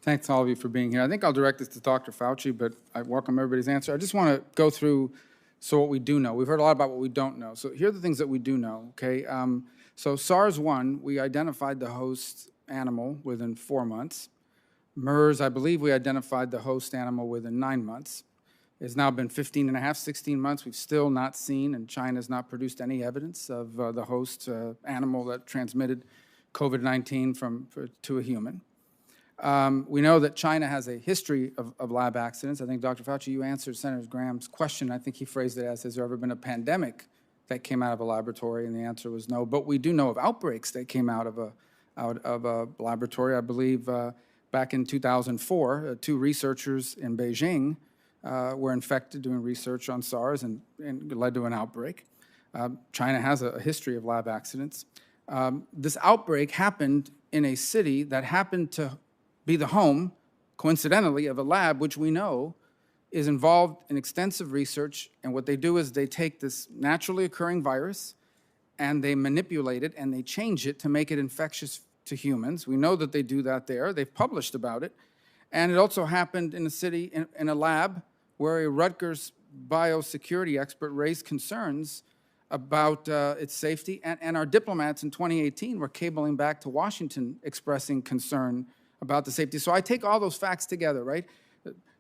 Thanks all of you for being here. I think I'll direct this to Dr. Fauci, but I welcome everybody's answer. I just want to go through what we do know. We've heard a lot about what we don't know. So here are the things that we do know, okay? So SARS-1, we identified the host animal within 4 months. MERS, I believe we identified the host animal within 9 months. It's now been 15 and a half, 16 months. We've still not seen, and China's not produced any evidence of the host animal that transmitted COVID-19 to a human. We know that China has a history of lab accidents. I think, Dr. Fauci, you answered Senator Graham's question. I think he phrased it as, has there ever been a pandemic that came out of a laboratory? And the answer was no. But we do know of outbreaks that came out of a laboratory. I believe back in 2004, 2 researchers in Beijing were infected doing research on SARS and led to an outbreak. China has a history of lab accidents. This outbreak happened in a city that happened to be the home, coincidentally, of a lab which we know is involved in extensive research. And what they do is they take this naturally occurring virus and they manipulate it and they change it to make it infectious to humans. We know that they do that there. They've published about it. And it also happened in a city, in a lab, where a Rutgers biosecurity expert raised concerns about its safety. And our diplomats in 2018 were cabling back to Washington expressing concern about the safety. So I take all those facts together, right?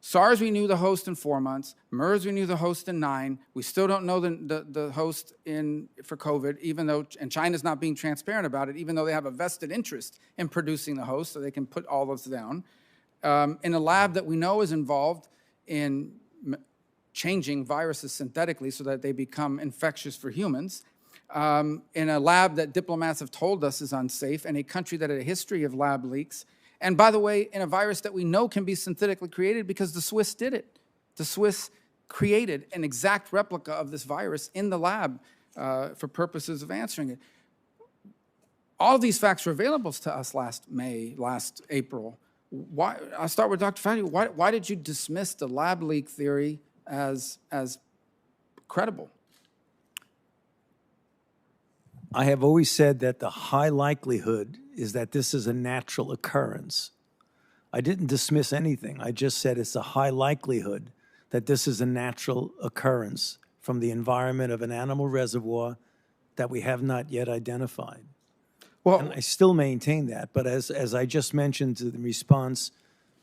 SARS, we knew the host in 4 months. MERS, we knew the host in 9. We still don't know the host for COVID, even though, and China's not being transparent about it, even though they have a vested interest in producing the host, so they can put all those down. In a lab that we know is involved in changing viruses synthetically so that they become infectious for humans, in a lab that diplomats have told us is unsafe, in a country that had a history of lab leaks, and by the way, in a virus that we know can be synthetically created because the Swiss did it. The Swiss created an exact replica of this virus in the lab for purposes of answering it. All of these facts were available to us last April. Why? I'll start with Dr. Fauci. Why did you dismiss the lab leak theory as credible? I have always said that the high likelihood is that this is a natural occurrence. I didn't dismiss anything. I just said it's a high likelihood that this is a natural occurrence from the environment of an animal reservoir that we have not yet identified. Well, and I still maintain that. But as I just mentioned in response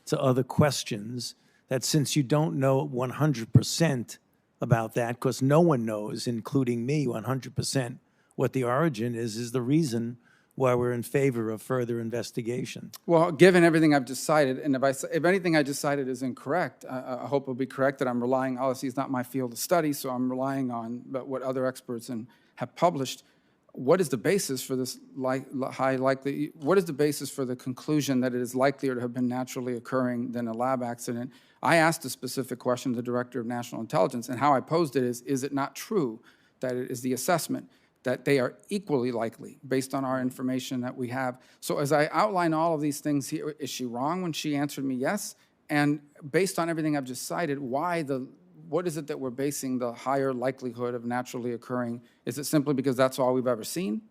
to other questions, that since you don't know 100% about that, because no one knows, including me, 100%, what the origin is the reason why we're in favor of further investigation. Well, given everything I've just cited, and if anything I just cited is incorrect, I hope it'll be correct that I'm relying, obviously it's not my field of study, so I'm relying on what other experts have published. What is the basis for this what is the basis for the conclusion that it is likelier to have been naturally occurring than a lab accident? I asked a specific question to the Director of National Intelligence, and how I posed it is it not true that it is the assessment that they are equally likely based on our information that we have? So as I outline all of these things here, is she wrong when she answered me yes? And based on everything I've just cited, what is it that we're basing the higher likelihood of naturally occurring? Is it simply because that's all we've ever seen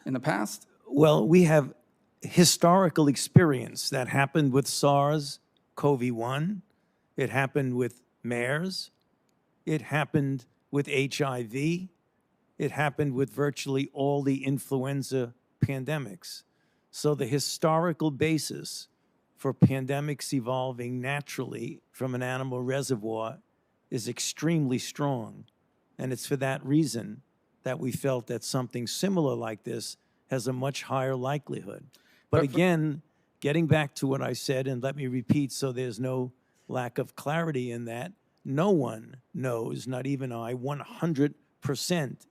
in the past? Well, we have historical experience that happened with SARS-CoV-1. It happened with MERS. It happened with HIV. It happened with virtually all the influenza pandemics. So the historical basis for pandemics evolving naturally from an animal reservoir is extremely strong. And it's for that reason that we felt that something similar like this has a much higher likelihood. But again, getting back to what I said, and let me repeat so there's no lack of clarity in that, no one knows, not even I, 100%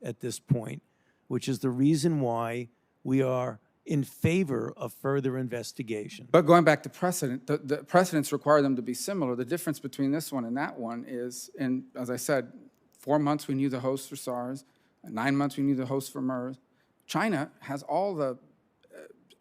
at this point, which is the reason why we are in favor of further investigation. But going back to precedent, the precedents require them to be similar. The difference between this one and that one is, as I said, 4 months we knew the host for SARS, 9 months we knew the host for MERS. China has all the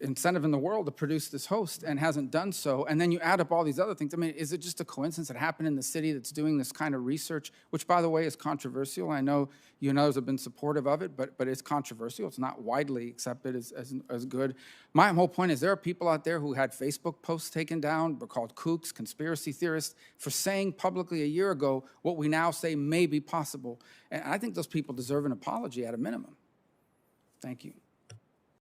incentive in the world to produce this host and hasn't done so. And then you add up all these other things. I mean, is it just a coincidence that happened in the city that's doing this kind of research, which, by the way, is controversial? I know you and others have been supportive of it, but it's controversial. It's not widely accepted as good. My whole point is there are people out there who had Facebook posts taken down, were called kooks, conspiracy theorists, for saying publicly a year ago what we now say may be possible. And I think those people deserve an apology at a minimum. Thank you.